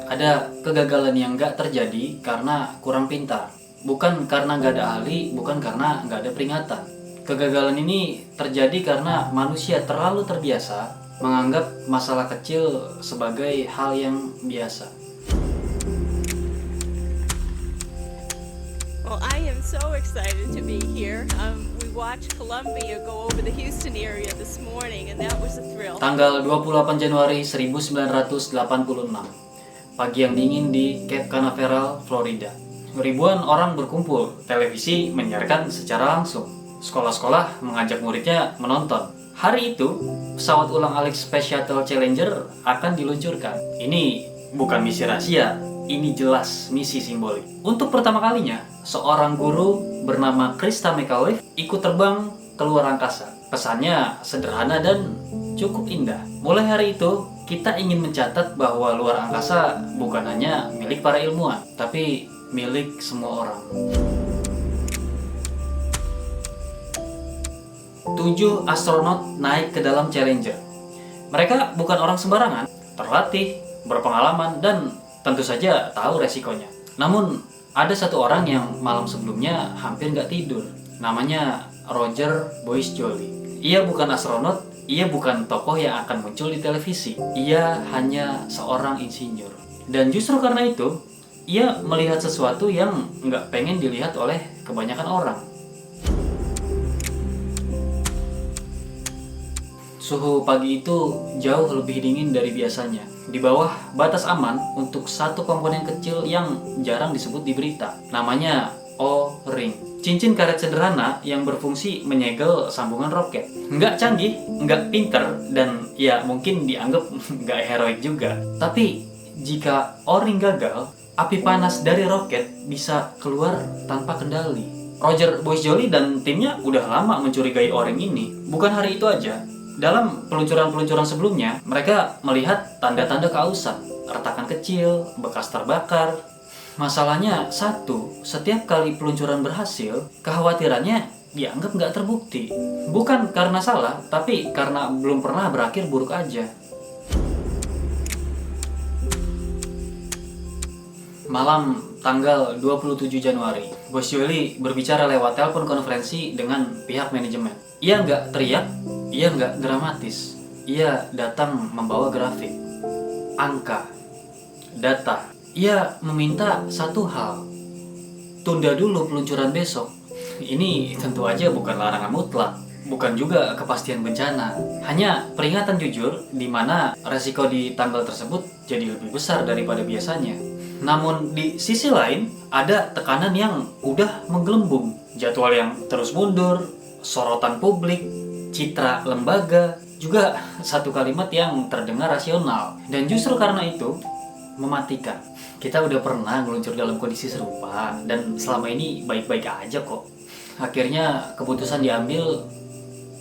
Ada kegagalan yang nggak terjadi karena kurang pintar. Bukan karena nggak ada ahli, bukan karena nggak ada peringatan. Kegagalan ini terjadi karena manusia terlalu terbiasa menganggap masalah kecil sebagai hal yang biasa. Well, I am so excited to be here. We watched Columbia go over the Houston area this morning, and that was a thrill. Tanggal 28 Januari 1986, pagi yang dingin di Cape Canaveral, Florida. Ribuan orang berkumpul, televisi menyiarkan secara langsung. Sekolah-sekolah mengajak muridnya menonton. Hari itu, pesawat ulang alik Space Shuttle Challenger akan diluncurkan. Ini bukan misi rahasia, ini jelas misi simbolik. Untuk pertama kalinya, seorang guru bernama Krista McAuliffe ikut terbang ke luar angkasa. Pesannya sederhana dan cukup indah. Mulai hari itu, kita ingin mencatat bahwa luar angkasa bukan hanya milik para ilmuwan, tapi milik semua orang. 7 astronot naik ke dalam Challenger. Mereka bukan orang sembarangan, terlatih, berpengalaman, dan tentu saja tahu resikonya. Namun, ada satu orang yang malam sebelumnya hampir nggak tidur. Namanya Roger Boyce Joly. Ia bukan astronot, ia bukan tokoh yang akan muncul di televisi. Ia hanya seorang insinyur. Dan justru karena itu, ia melihat sesuatu yang nggak pengen dilihat oleh kebanyakan orang. Suhu pagi itu jauh lebih dingin dari biasanya. Di bawah batas aman untuk satu komponen kecil yang jarang disebut di berita. Namanya O-ring. Cincin karet sederhana yang berfungsi menyegel sambungan roket. Nggak canggih, nggak pinter, dan ya mungkin dianggap nggak heroik juga. Tapi jika O-ring gagal, api panas dari roket bisa keluar tanpa kendali. Roger Boyce Joly dan timnya udah lama mencurigai O-ring ini. Bukan hari itu aja. Dalam peluncuran-peluncuran sebelumnya, mereka melihat tanda-tanda keausan, retakan kecil, bekas terbakar. Masalahnya satu, setiap kali peluncuran berhasil, kekhawatirannya dianggap nggak terbukti. Bukan karena salah, tapi karena belum pernah berakhir buruk aja. Malam tanggal 27 Januari, Boyce Joly berbicara lewat telepon konferensi dengan pihak manajemen. Ia nggak teriak, ia nggak dramatis. Ia datang membawa grafik, angka, data. Ia meminta satu hal, tunda dulu peluncuran besok. Ini tentu aja bukan larangan mutlak, bukan juga kepastian bencana. Hanya peringatan jujur di mana resiko di tanggal tersebut jadi lebih besar daripada biasanya. Namun di sisi lain, ada tekanan yang udah menggelembung. Jadwal yang terus mundur, sorotan publik, citra lembaga, juga satu kalimat yang terdengar rasional. Dan justru karena itu, mematikan. Kita udah pernah meluncur dalam kondisi serupa, dan selama ini baik-baik aja kok. Akhirnya keputusan diambil,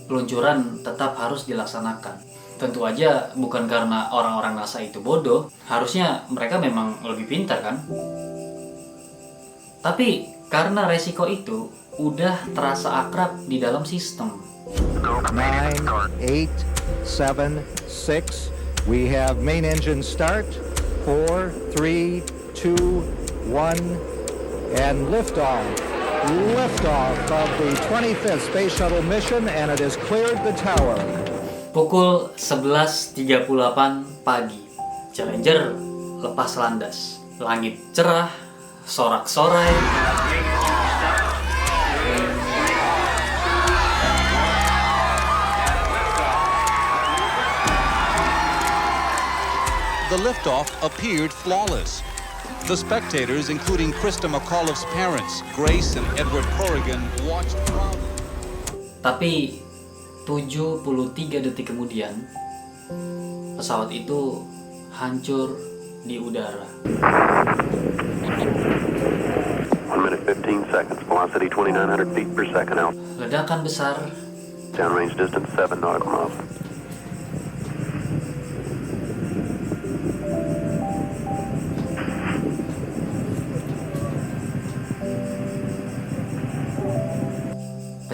peluncuran tetap harus dilaksanakan. Tentu aja bukan karena orang-orang NASA itu bodoh, harusnya mereka memang lebih pintar kan? Tapi karena resiko itu udah terasa akrab di dalam sistem. 9, 8, 7, 6. We have main engine start. 4, 3, 2, 1, and liftoff. Liftoff of the 25th Space Shuttle mission, and it has cleared the tower. Pukul 11.38 pagi, Challenger lepas landas. Langit cerah, sorak-sorai. The liftoff appeared flawless. The spectators, including Krista McAuliffe's parents, Grace and Edward Corrigan, watched proudly. Tapi 73 detik kemudian, pesawat itu hancur di udara. 1 minute 15 seconds, velocity 2,900 feet per second out. Ledakan besar, Downrange distance 7 nautical miles.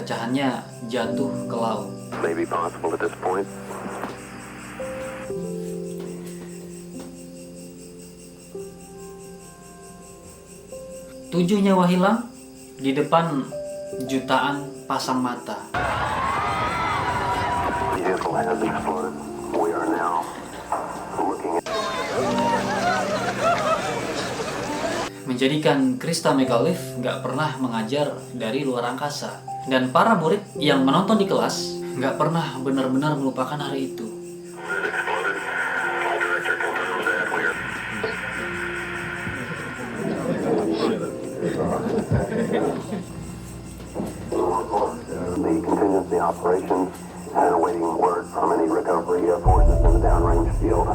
pecahannya jatuh ke laut. May be possible at this point. 7 nyawa hilang di depan jutaan pasang mata. Vehicle has exploded. We are now looking at... Menjadikan Krista McAuliffe nggak pernah mengajar dari luar angkasa. Dan para murid yang menonton di kelas nggak pernah benar-benar melupakan hari itu. The contingency operations and awaiting word from any recovery forces in the downrange field.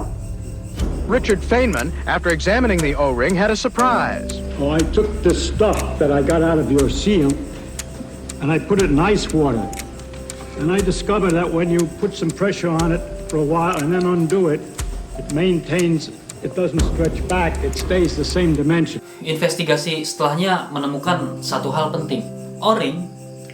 Richard Feynman, after examining the O-ring, had a surprise. Oh, I took the stuff that I got out of your seal and I put it in ice water. And I discovered that when you put some pressure on it for a while and then undo it, it maintains, it doesn't stretch back, it stays the same dimension. Investigasi setelahnya menemukan satu hal penting. O-ring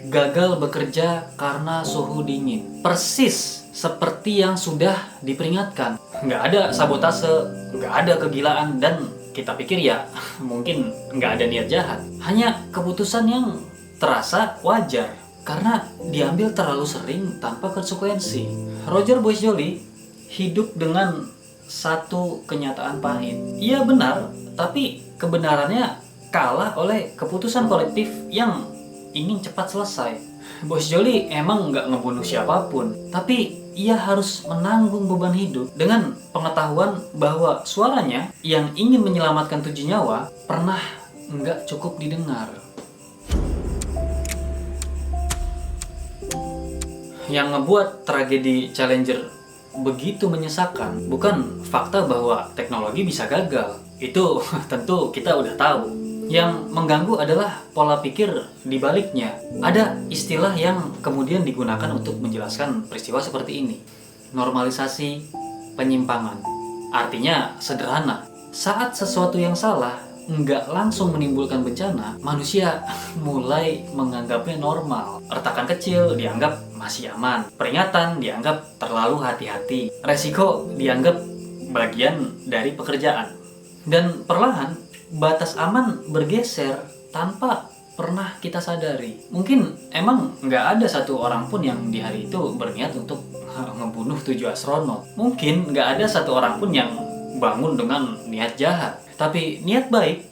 gagal bekerja karena suhu dingin. Persis seperti yang sudah diperingatkan. Nggak ada sabotase, nggak ada kegilaan, dan kita pikir ya mungkin nggak ada niat jahat. Hanya keputusan yang terasa wajar karena diambil terlalu sering tanpa konsekuensi. Roger Boisjoli hidup dengan satu kenyataan pahit. Iya benar, tapi kebenarannya kalah oleh keputusan kolektif yang ingin cepat selesai. Boisjoli emang nggak ngebunuh siapapun, tapi ia harus menanggung beban hidup dengan pengetahuan bahwa suaranya yang ingin menyelamatkan 7 nyawa pernah nggak cukup didengar. Yang ngebuat tragedi Challenger begitu menyesakan bukan fakta bahwa teknologi bisa gagal. Itu tentu kita udah tahu. Yang mengganggu adalah pola pikir di baliknya. Ada istilah yang kemudian digunakan untuk menjelaskan peristiwa seperti ini. Normalisasi penyimpangan. Artinya sederhana. Saat sesuatu yang salah nggak langsung menimbulkan bencana, manusia mulai menganggapnya normal. Retakan kecil dianggap masih aman. Peringatan dianggap terlalu hati-hati. Resiko dianggap bagian dari pekerjaan. Dan perlahan batas aman bergeser tanpa pernah kita sadari. Mungkin emang nggak ada satu orang pun yang di hari itu berniat untuk ngebunuh 7 astronot. Mungkin nggak ada satu orang pun yang bangun dengan niat jahat. Tapi niat baik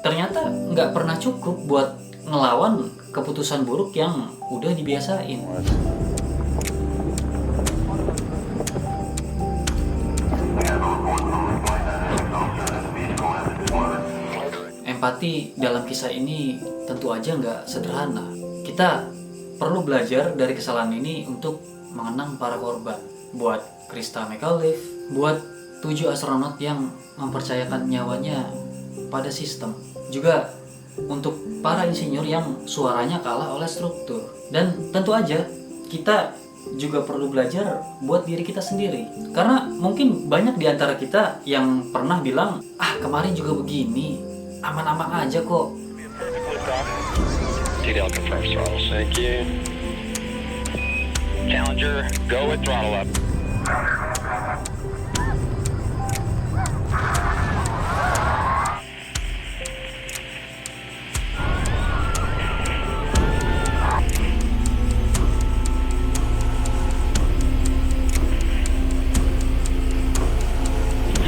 ternyata nggak pernah cukup buat ngelawan keputusan buruk yang udah dibiasain. Empati dalam kisah ini tentu aja nggak sederhana. Kita perlu belajar dari kesalahan ini untuk mengenang para korban. Buat Krista McAuliffe, buat 7 astronot yang mempercayakan nyawanya pada sistem. Juga untuk para insinyur yang suaranya kalah oleh struktur. Dan tentu aja kita juga perlu belajar buat diri kita sendiri. Karena mungkin banyak di antara kita yang pernah bilang, kemarin juga begini, aman-aman aja kok. TDL confirms throttles. Thank you. Challenger, go with throttle up.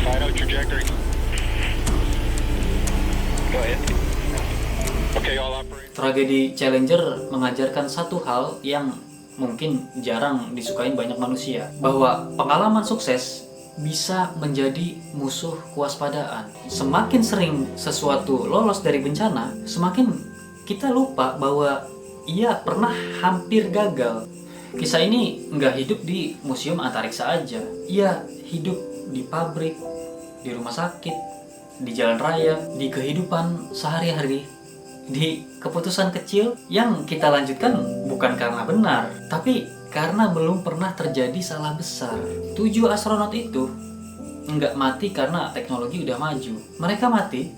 Final trajectory. Go ahead. Okay, all operators. Tragedi Challenger mengajarkan satu hal yang mungkin jarang disukain banyak manusia, bahwa pengalaman sukses bisa menjadi musuh kewaspadaan. Semakin sering sesuatu lolos dari bencana, semakin kita lupa bahwa ia pernah hampir gagal. Kisah ini nggak hidup di museum antariksa aja. Ia hidup di pabrik, di rumah sakit, di jalan raya, di kehidupan sehari-hari, di keputusan kecil yang kita lanjutkan bukan karena benar, tapi karena belum pernah terjadi salah besar. 7 astronot itu nggak mati karena teknologi udah maju. Mereka mati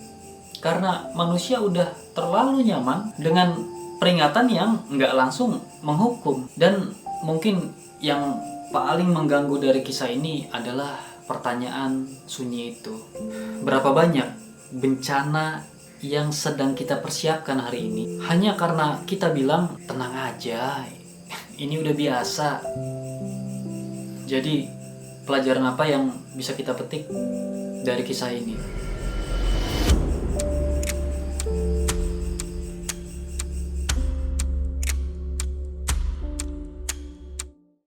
karena manusia udah terlalu nyaman dengan peringatan yang nggak langsung menghukum. Dan mungkin yang paling mengganggu dari kisah ini adalah pertanyaan sunyi itu. Berapa banyak bencana yang sedang kita persiapkan hari ini hanya karena kita bilang tenang aja, ini udah biasa. Jadi pelajaran apa yang bisa kita petik dari kisah ini?